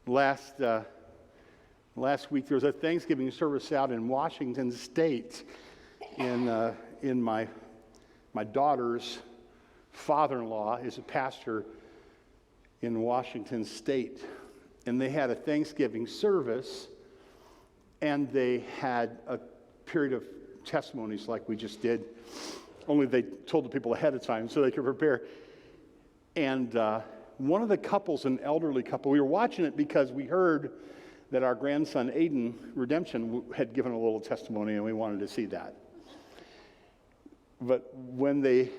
Last week there was a Thanksgiving service out in Washington State, in my daughter's father-in-law is a pastor in Washington State, and they had a Thanksgiving service, and they had a period of testimonies like we just did, only they told the people ahead of time so they could prepare. And one of the couples, an elderly couple, we were watching it because we heard that our grandson Aiden, Redemption, had given a little testimony, and we wanted to see that. But when they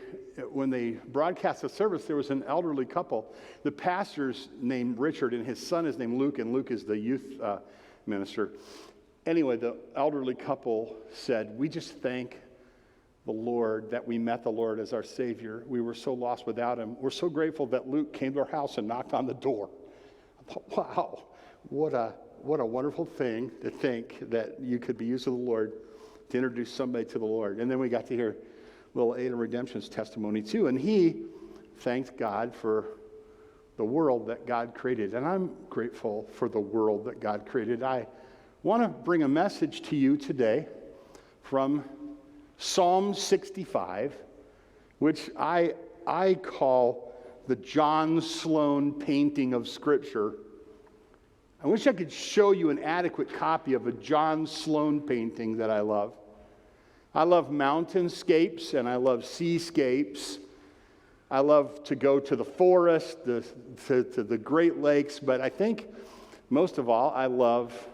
broadcast the service, there was an elderly couple. The pastor's named Richard, and his son is named Luke, and Luke is the youth minister. Anyway, the elderly couple said, "We just thank the Lord that we met the Lord as our Savior. We were so lost without Him. We're so grateful that Luke came to our house and knocked on the door." I thought, wow, what a wonderful thing to think that you could be used of the Lord to introduce somebody to the Lord. And then we got to hear little Aiden Redemption's testimony too, and he thanked God for the world that God created. And I'm grateful for the world that God created. I want to bring a message to you today from Psalm 65, which I call the John Sloan painting of Scripture. I wish I could show you an adequate copy of a John Sloan painting that I love. I love mountainscapes and I love seascapes. I love to go to the forest, to the Great Lakes, but I think most of all, I love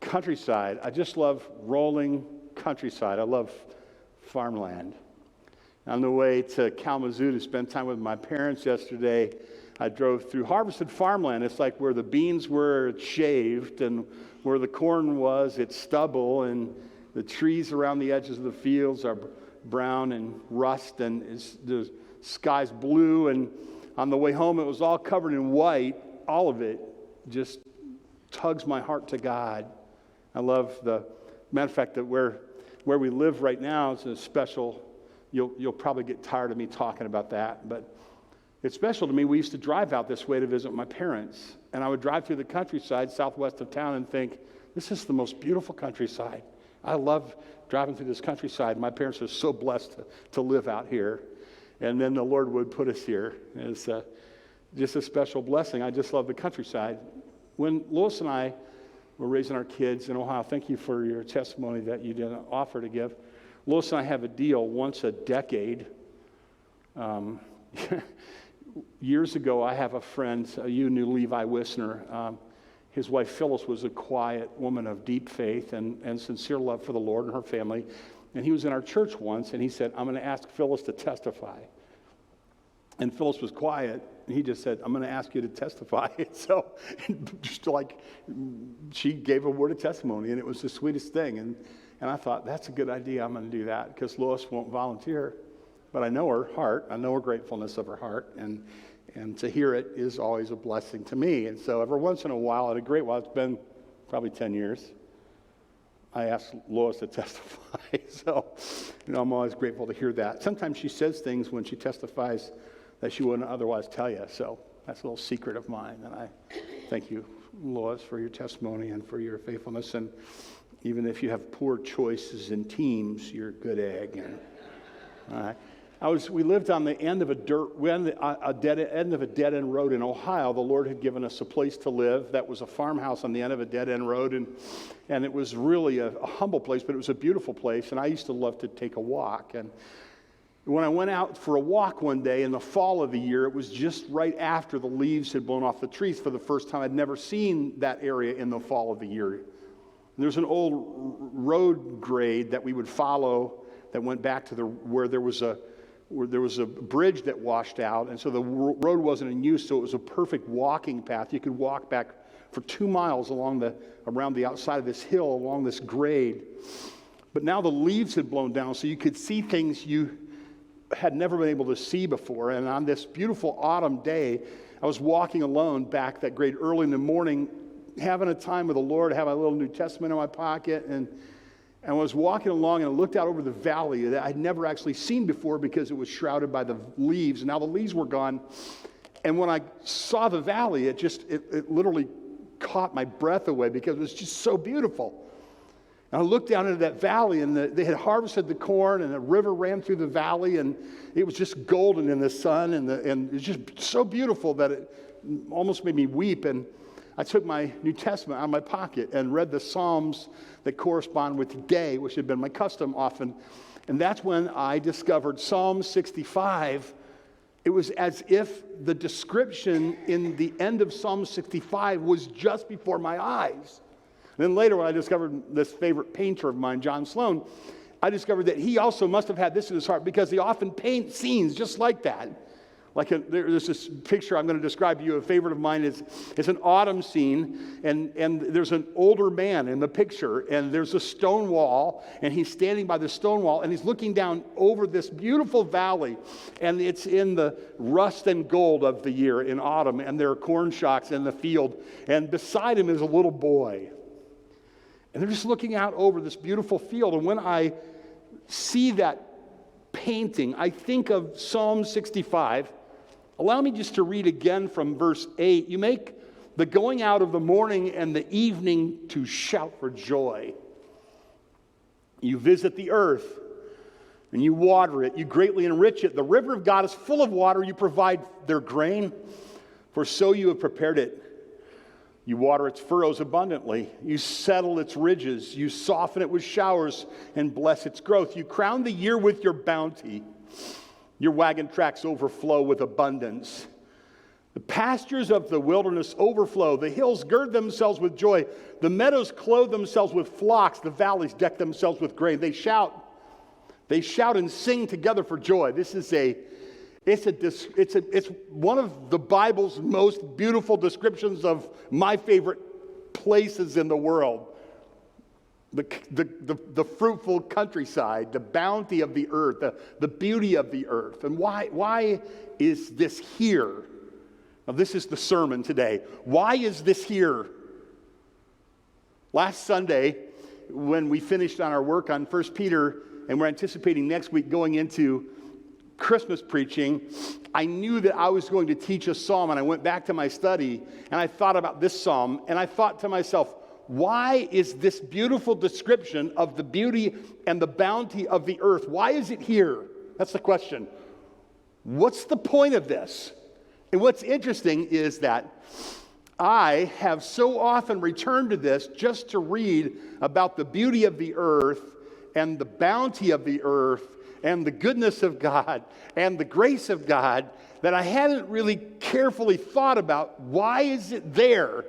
countryside. I just love rolling countryside. I love farmland. On the way to Kalamazoo to spend time with my parents yesterday, I drove through harvested farmland. It's like where the beans were, it's shaved, and where the corn was, it's stubble, and the trees around the edges of the fields are brown and rust, and the sky's blue, and on the way home it was all covered in white. All of it just tugs my heart to God. I love the matter of fact that where we live right now is a special, you'll probably get tired of me talking about that, but it's special to me. We used to drive out this way to visit my parents, and I would drive through the countryside southwest of town and think, this is the most beautiful countryside. I love driving through this countryside. My parents are so blessed to live out here, and then the Lord would put us here. It's just a special blessing. I just love the countryside. When Lois and I were raising our kids in Ohio, thank you for your testimony that you didn't offer to give. Lois and I have a deal once a decade. Years ago, I have a friend, you knew Levi Wisner. His wife Phyllis was a quiet woman of deep faith and sincere love for the Lord and her family. And he was in our church once, and he said, "I'm going to ask Phyllis to testify." And Phyllis was quiet, and he just said, "I'm going to ask you to testify." So just like she gave a word of testimony, and it was the sweetest thing. And I thought, that's a good idea. I'm going to do that because Lois won't volunteer. But I know her heart. I know her gratefulness of her heart. And to hear it is always a blessing to me. And so every once in a while, at a great while, it's been probably 10 years, I asked Lois to testify. So, I'm always grateful to hear that. Sometimes she says things when she testifies that she wouldn't otherwise tell you. So that's a little secret of mine. And I thank you, Lois, for your testimony and for your faithfulness. And even if you have poor choices in teams, you're a good egg. And, we lived on the end of a dead end road in Ohio. The Lord had given us a place to live that was a farmhouse on the end of a dead end road, and it was really a humble place, but it was a beautiful place. And I used to love to take a walk. And when I went out for a walk one day in the fall of the year, it was just right after the leaves had blown off the trees for the first time. I'd never seen that area in the fall of the year. And there's an old road grade that we would follow that went back to where there was a bridge that washed out, and so the road wasn't in use, so it was a perfect walking path. You could walk back for 2 miles around the outside of this hill, along this grade. But now the leaves had blown down, so you could see things you had never been able to see before. And on this beautiful autumn day, I was walking alone back that grade early in the morning, having a time with the Lord, having a little New Testament in my pocket, and I was walking along and I looked out over the valley that I'd never actually seen before because it was shrouded by the leaves. And now the leaves were gone. And when I saw the valley, it literally caught my breath away because it was just so beautiful. And I looked down into that valley, and they had harvested the corn, and a river ran through the valley, and it was just golden in the sun, and it was just so beautiful that it almost made me weep. And I took my New Testament out of my pocket and read the Psalms that correspond with today, which had been my custom often. And that's when I discovered Psalm 65. It was as if the description in the end of Psalm 65 was just before my eyes. And then later, when I discovered this favorite painter of mine, John Sloan, I discovered that he also must have had this in his heart because he often paints scenes just like that. There's this picture I'm going to describe to you. A favorite of mine is it's an autumn scene, and there's an older man in the picture, and there's a stone wall, and he's standing by the stone wall, and he's looking down over this beautiful valley, and it's in the rust and gold of the year in autumn, and there are corn shocks in the field, and beside him is a little boy. And they're just looking out over this beautiful field, and when I see that painting, I think of Psalm 65. Allow me just to read again from verse 8. You make the going out of the morning and the evening to shout for joy. You visit the earth and you water it. You greatly enrich it. The river of God is full of water. You provide their grain, for so you have prepared it. You water its furrows abundantly. You settle its ridges. You soften it with showers and bless its growth. You crown the year with your bounty. Your wagon tracks overflow with abundance. The pastures of the wilderness overflow. The hills gird themselves with joy. The meadows clothe themselves with flocks. The valleys deck themselves with grain. They shout and sing together for joy. It's one of the Bible's most beautiful descriptions of my favorite places in the world. The fruitful countryside, the bounty of the earth, the beauty of the earth. And why is this here? Now, this is the sermon today. Why is this here? Last Sunday, when we finished on our work on 1 Peter, and we're anticipating next week going into Christmas preaching, I knew that I was going to teach a psalm, and I went back to my study, and I thought about this psalm, and I thought to myself, why is this beautiful description of the beauty and the bounty of the earth, why is it here? That's the question. What's the point of this? And what's interesting is that I have so often returned to this just to read about the beauty of the earth and the bounty of the earth and the goodness of God and the grace of God that I hadn't really carefully thought about why is it there?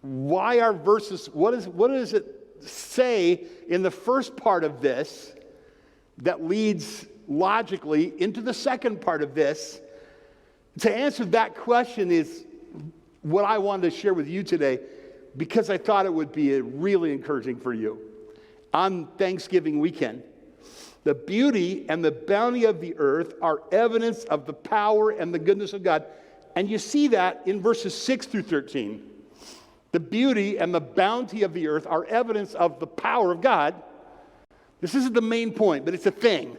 Why are verses, what does it say in the first part of this that leads logically into the second part of this? To answer that question is what I wanted to share with you today, because I thought it would be really encouraging for you. On Thanksgiving weekend, the beauty and the bounty of the earth are evidence of the power and the goodness of God. And you see that in verses 6 through 13. The beauty and the bounty of the earth are evidence of the power of God. This isn't the main point, but it's a thing.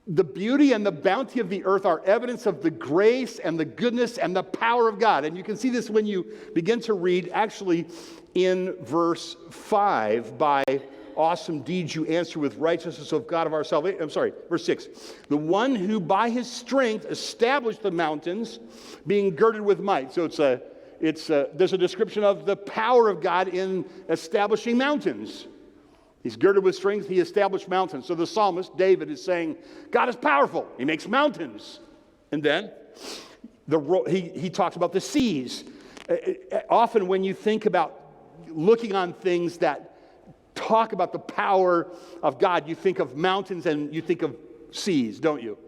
The beauty and the bounty of the earth are evidence of the grace and the goodness and the power of God. And you can see this when you begin to read, actually, in verse 5, by awesome deeds you answer with righteousness of God of our salvation. Verse 6. The one who by his strength established the mountains, being girded with might. So there's a description of the power of God in establishing mountains. He's girded with strength, he established mountains. So the psalmist, David, is saying, God is powerful. He makes mountains. And then he talks about the seas. Often when you think about looking on things that talk about the power of God, you think of mountains and you think of seas, don't you?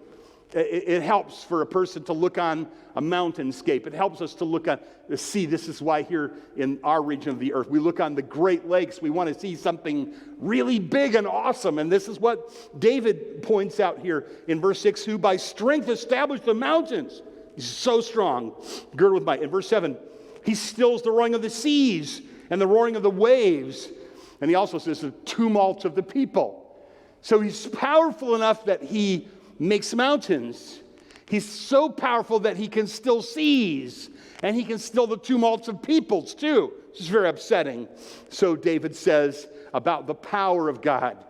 It helps for a person to look on a mountainscape. It helps us to look on the sea. This is why here in our region of the earth, we look on the Great Lakes. We want to see something really big and awesome. And this is what David points out here in verse 6, who by strength established the mountains. He's so strong, girded with might. In verse 7, he stills the roaring of the seas and the roaring of the waves. And he also says the tumult of the people. So he's powerful enough that he makes mountains. He's so powerful that he can still seas, and he can still the tumults of peoples too. It's very upsetting. So David says about the power of God.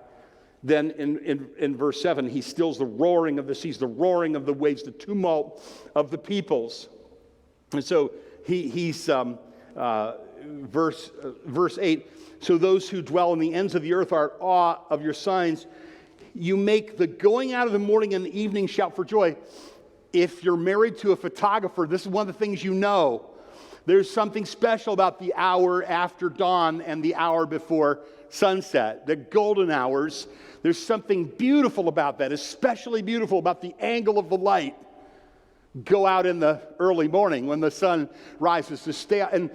Then in verse 7, he stills the roaring of the seas, the roaring of the waves, the tumult of the peoples. And so verse 8, so those who dwell in the ends of the earth are at awe of your signs. You make the going out of the morning and the evening shout for joy. If you're married to a photographer, this is one of the things you know. There's something special about the hour after dawn and the hour before sunset, the golden hours. There's something beautiful about that, especially beautiful about the angle of the light. Go out in the early morning when the sun rises to stay out. And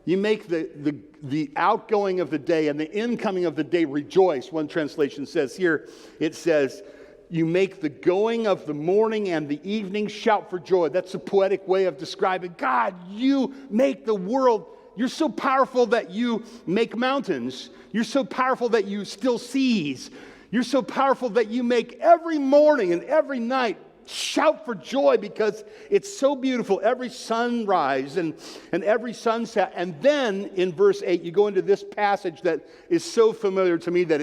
you make the outgoing of the day and the incoming of the day rejoice. One translation says here, it says, you make the going of the morning and the evening shout for joy. That's a poetic way of describing God. You make the world. You're so powerful that you make mountains. You're so powerful that you still seas. You're so powerful that you make every morning and every night shout for joy because it's so beautiful. Every sunrise and every sunset. And then in verse 8, you go into this passage that is so familiar to me that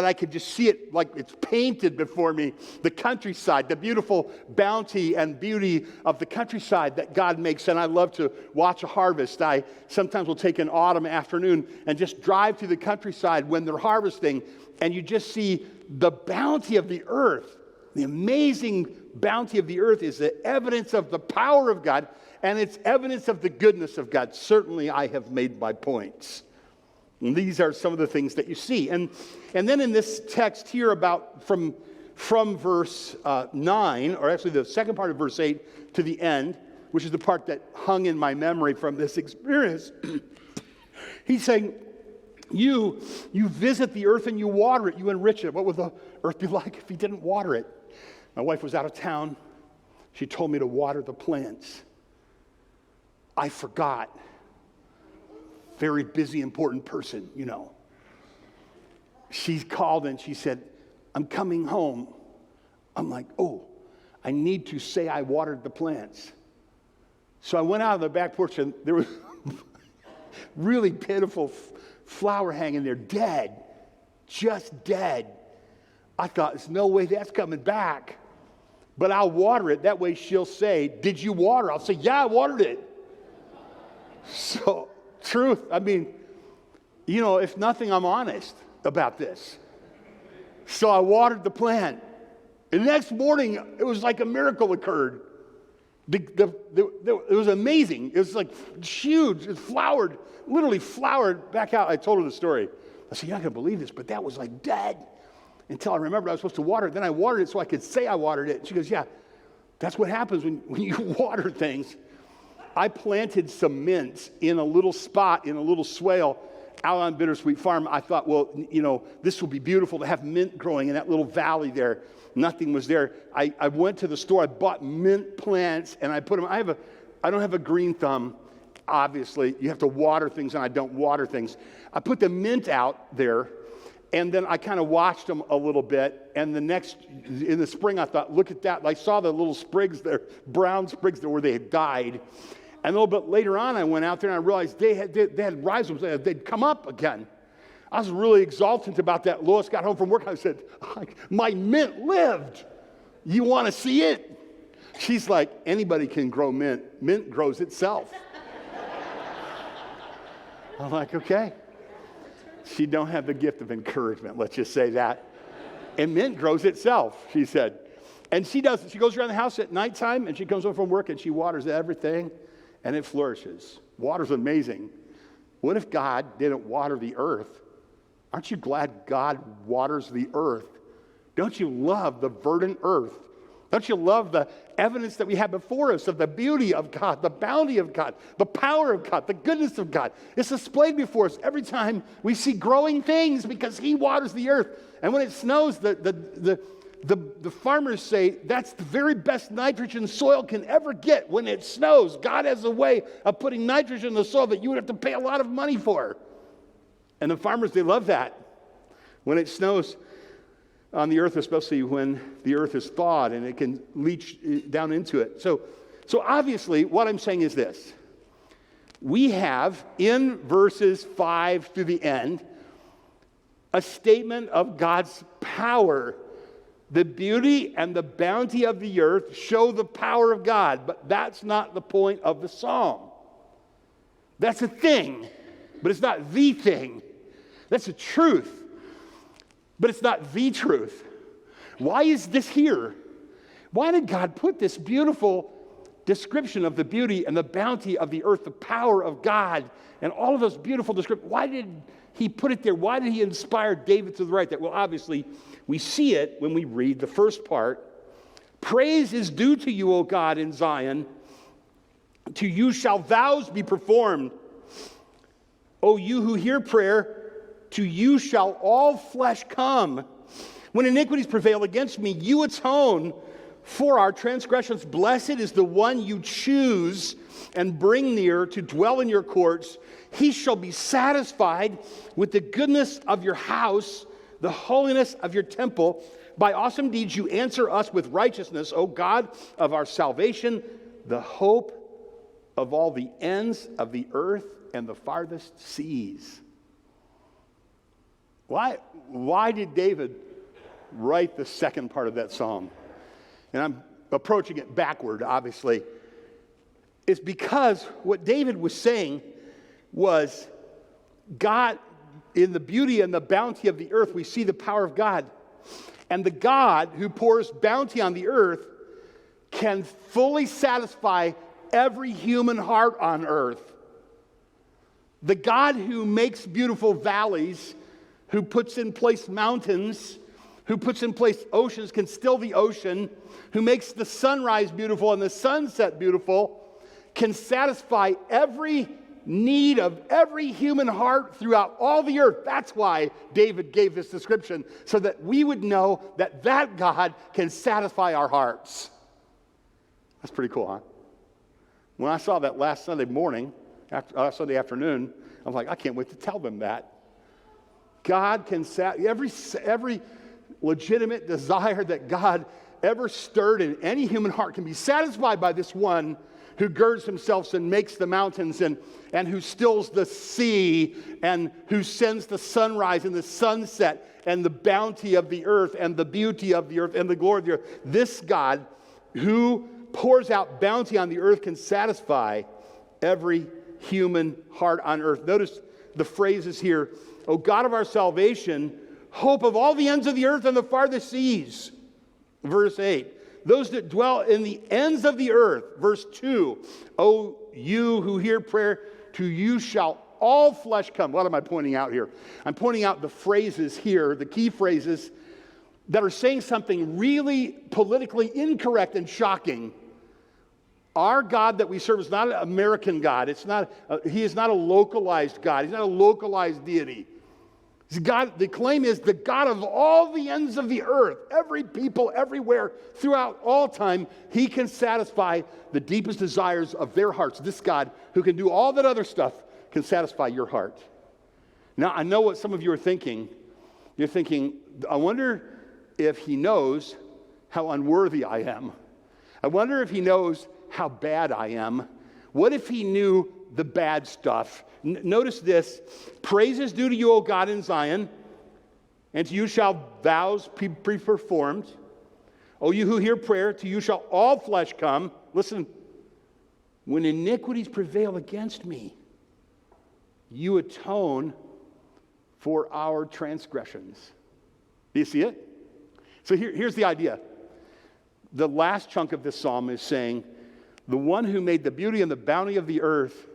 I could just see it like it's painted before me. The countryside, the beautiful bounty and beauty of the countryside that God makes. And I love to watch a harvest. I sometimes will take an autumn afternoon and just drive through the countryside when they're harvesting. And you just see the bounty of the earth. The amazing bounty of the earth is the evidence of the power of God, and it's evidence of the goodness of God. Certainly, I have made my points. And these are some of the things that you see. And then in this text here about from verse 9, or actually the second part of verse 8 to the end, which is the part that hung in my memory from this experience, he's saying, you visit the earth and you water it, you enrich it. What would the earth be like if you didn't water it? My wife was out of town. She told me to water the plants. I forgot. Very busy, important person, you know. She called and she said, I'm coming home. I'm like, oh, I need to say I watered the plants. So I went out on the back porch and there was really pitiful flower hanging there, dead, just dead. I thought, there's no way that's coming back. But I'll water it. That way she'll say, did you water? I'll say, yeah, I watered it. So, truth. I mean, you know, if nothing, I'm honest about this. So I watered the plant. And the next morning, it was like a miracle occurred. It was amazing. It was like huge. It flowered, literally flowered back out. I told her the story. I said, you're not going to believe this, but that was like dead. Until I remembered I was supposed to water it. Then I watered it so I could say I watered it. She goes, yeah, that's what happens when you water things. I planted some mint in a little spot, in a little swale out on Bittersweet Farm. I thought, well, you know, this will be beautiful to have mint growing in that little valley there. Nothing was there. I went to the store. I bought mint plants, and I put them. I don't have a green thumb, obviously. You have to water things, and I don't water things. I put the mint out there. And then I kind of watched them a little bit. And in the spring, I thought, look at that. I saw the little sprigs there, brown sprigs there where they had died. And a little bit later on, I went out there and I realized they had rhizomes. They'd come up again. I was really exultant about that. Lois got home from work. I said, my mint lived. You want to see it? She's like, anybody can grow mint. Mint grows itself. I'm like, okay. She don't have the gift of encouragement, let's just say that. And mint grows itself, she said. And she does. She goes around the house at nighttime, and she comes home from work, and she waters everything, and it flourishes. Water's amazing. What if God didn't water the earth? Aren't you glad God waters the earth? Don't you love the verdant earth? Don't you love the evidence that we have before us of the beauty of God, the bounty of God, the power of God, the goodness of God? It's displayed before us every time we see growing things because He waters the earth. And when it snows, the farmers say that's the very best nitrogen soil can ever get when it snows. God has a way of putting nitrogen in the soil that you would have to pay a lot of money for. And the farmers, they love that when it snows. on the earth, especially when the earth is thawed and it can leach down into it. So obviously, what I'm saying is this. We have, in verses 5 through the end, a statement of God's power. The beauty and the bounty of the earth show the power of God, but that's not the point of the psalm. That's a thing, but it's not the thing. That's a truth, but it's not the truth. Why is this here? Why did God put this beautiful description of the beauty and the bounty of the earth, the power of God, and all of those beautiful descriptions? Why did he put it there? Why did he inspire David to write that? Well, obviously, we see it when we read the first part. Praise is due to you, O God, in Zion. To you shall vows be performed. O you who hear prayer, to you shall all flesh come. When iniquities prevail against me, you atone for our transgressions. Blessed is the one you choose and bring near to dwell in your courts. He shall be satisfied with the goodness of your house, the holiness of your temple. By awesome deeds you answer us with righteousness, O God of our salvation, the hope of all the ends of the earth and the farthest seas. Why did David write the second part of that psalm? And I'm approaching it backward, obviously. It's because what David was saying was God, in the beauty and the bounty of the earth, we see the power of God. And the God who pours bounty on the earth can fully satisfy every human heart on earth. The God who makes beautiful valleys, who puts in place mountains, who puts in place oceans, can still the ocean, who makes the sunrise beautiful and the sunset beautiful, can satisfy every need of every human heart throughout all the earth. That's why David gave this description, so that we would know that that God can satisfy our hearts. That's pretty cool, huh? When I saw that last Sunday morning, Sunday afternoon, I was like, I can't wait to tell them that. God can every legitimate desire that God ever stirred in any human heart can be satisfied by this one who girds himself and makes the mountains and who stills the sea and who sends the sunrise and the sunset and the bounty of the earth and the beauty of the earth and the glory of the earth. This God who pours out bounty on the earth can satisfy every human heart on earth. Notice the phrases here. O God of our salvation, hope of all the ends of the earth and the farthest seas. Verse 8. Those that dwell in the ends of the earth. Verse 2. O you who hear prayer, to you shall all flesh come. What am I pointing out here? I'm pointing out the phrases here, the key phrases that are saying something really politically incorrect and shocking. Our God that we serve is not an American God. He is not a localized God. He's not a localized deity. God, the claim is the God of all the ends of the earth, every people, everywhere, throughout all time. He can satisfy the deepest desires of their hearts. This God, who can do all that other stuff, can satisfy your heart. Now, I know what some of you are thinking. You're thinking, I wonder if he knows how unworthy I am. I wonder if he knows how bad I am. What if he knew the bad stuff? Notice this. Praise is due to you, O God, in Zion, and to you shall vows be performed. O you who hear prayer, to you shall all flesh come. Listen, when iniquities prevail against me, you atone for our transgressions. Do you see it? So here's the idea. The last chunk of this psalm is saying, the one who made the beauty and the bounty of the earth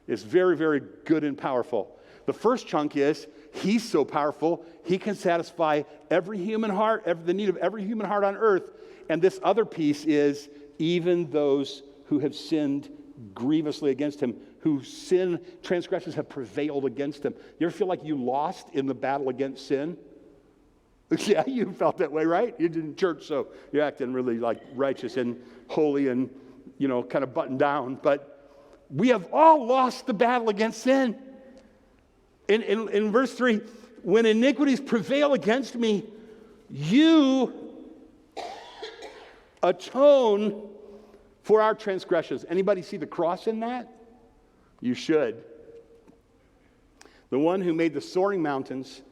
is very, very good and powerful. The first chunk is, he's so powerful, he can satisfy every human heart, the need of every human heart on earth. And this other piece is, even those who have sinned grievously against him, transgressions have prevailed against him. You ever feel like you lost in the battle against sin? Yeah, you felt that way, right? You're in church, so you're acting really like righteous and holy and, kind of buttoned down. But we have all lost the battle against sin. In verse 3, when iniquities prevail against me, You atone for our transgressions. Anybody see the cross in that? You should. The one who made the soaring mountains,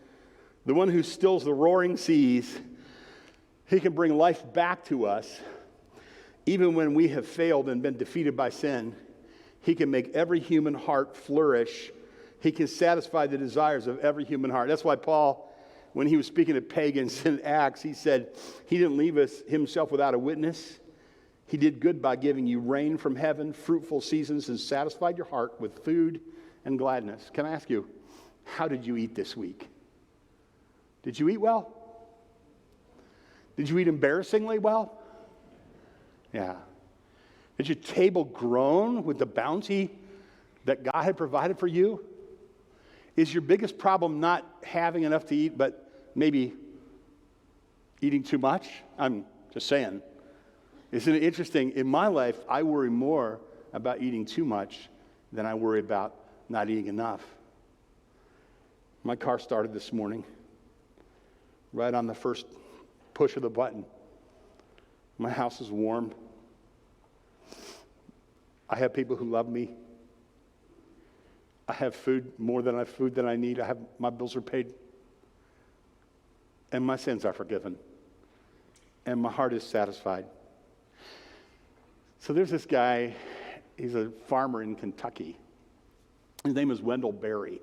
the one who stills the roaring seas, he can bring life back to us. Even when we have failed and been defeated by sin, he can make every human heart flourish. He can satisfy the desires of every human heart. That's why Paul, when he was speaking to pagans in Acts, he said he didn't leave us himself without a witness. He did good by giving you rain from heaven, fruitful seasons, and satisfied your heart with food and gladness. Can I ask you, how did you eat this week? Did you eat well? Did you eat embarrassingly well? Yeah. Is your table grown with the bounty that God had provided for you? Is your biggest problem not having enough to eat, but maybe eating too much? I'm just saying. Isn't it interesting? In my life, I worry more about eating too much than I worry about not eating enough. My car started this morning, right on the first push of the button. My house is warm. I have people who love me. I have food, more than food than I need. My bills are paid. And my sins are forgiven. And my heart is satisfied. So there's this guy, he's a farmer in Kentucky. His name is Wendell Berry.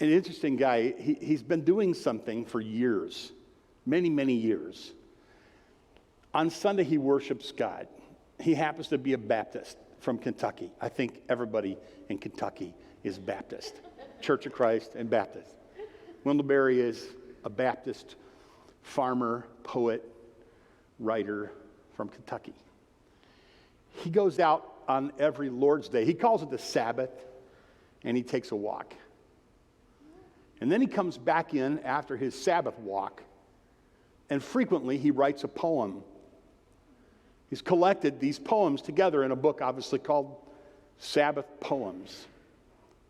An interesting guy. He's been doing something for years, many, many years. On Sunday, he worships God. He happens to be a Baptist from Kentucky. I think everybody in Kentucky is Baptist. Church of Christ and Baptist. Wendell Berry is a Baptist farmer, poet, writer from Kentucky. He goes out on every Lord's Day. He calls it the Sabbath, and he takes a walk. And then he comes back in after his Sabbath walk, and frequently he writes a poem. He's collected these poems together in a book obviously called Sabbath Poems.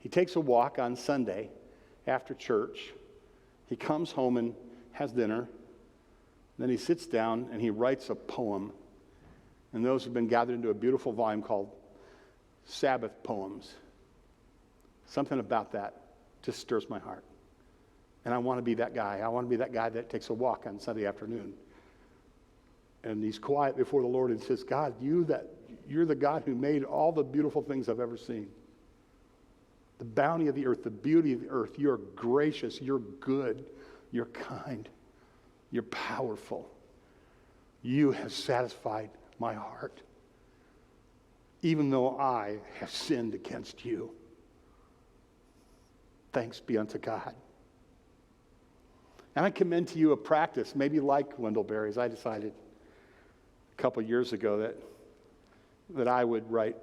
He takes a walk on Sunday after church. He comes home and has dinner. Then he sits down and he writes a poem. And those have been gathered into a beautiful volume called Sabbath Poems. Something about that just stirs my heart. And I want to be that guy. I want to be that guy that takes a walk on Sunday afternoon. And he's quiet before the Lord and says, God, you're the God who made all the beautiful things I've ever seen. The bounty of the earth, the beauty of the earth. You're gracious, you're good, you're kind, you're powerful. You have satisfied my heart, even though I have sinned against you. Thanks be unto God. And I commend to you a practice, maybe like Wendell Berry's. I decided a couple years ago that I would write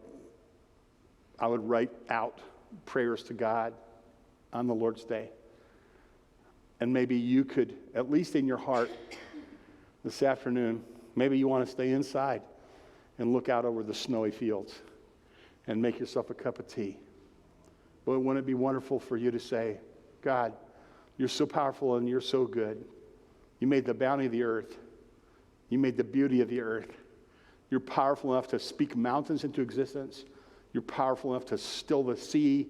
out prayers to God on the Lord's Day. And maybe you could, at least in your heart this afternoon, maybe you want to stay inside and look out over the snowy fields and make yourself a cup of tea. But wouldn't it be wonderful for you to say, God, you're so powerful and you're so good. You made the bounty of the earth. You made the beauty of the earth. You're powerful enough to speak mountains into existence. You're powerful enough to still the sea.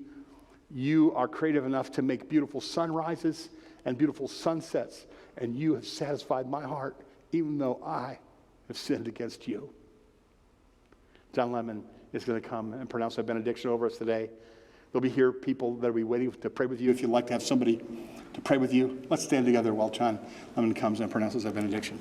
You are creative enough to make beautiful sunrises and beautiful sunsets. And you have satisfied my heart, even though I have sinned against you. John Lemon is going to come and pronounce a benediction over us today. There'll be here people that will be waiting to pray with you. If you'd like to have somebody to pray with you, let's stand together while John Lemon comes and pronounces a benediction.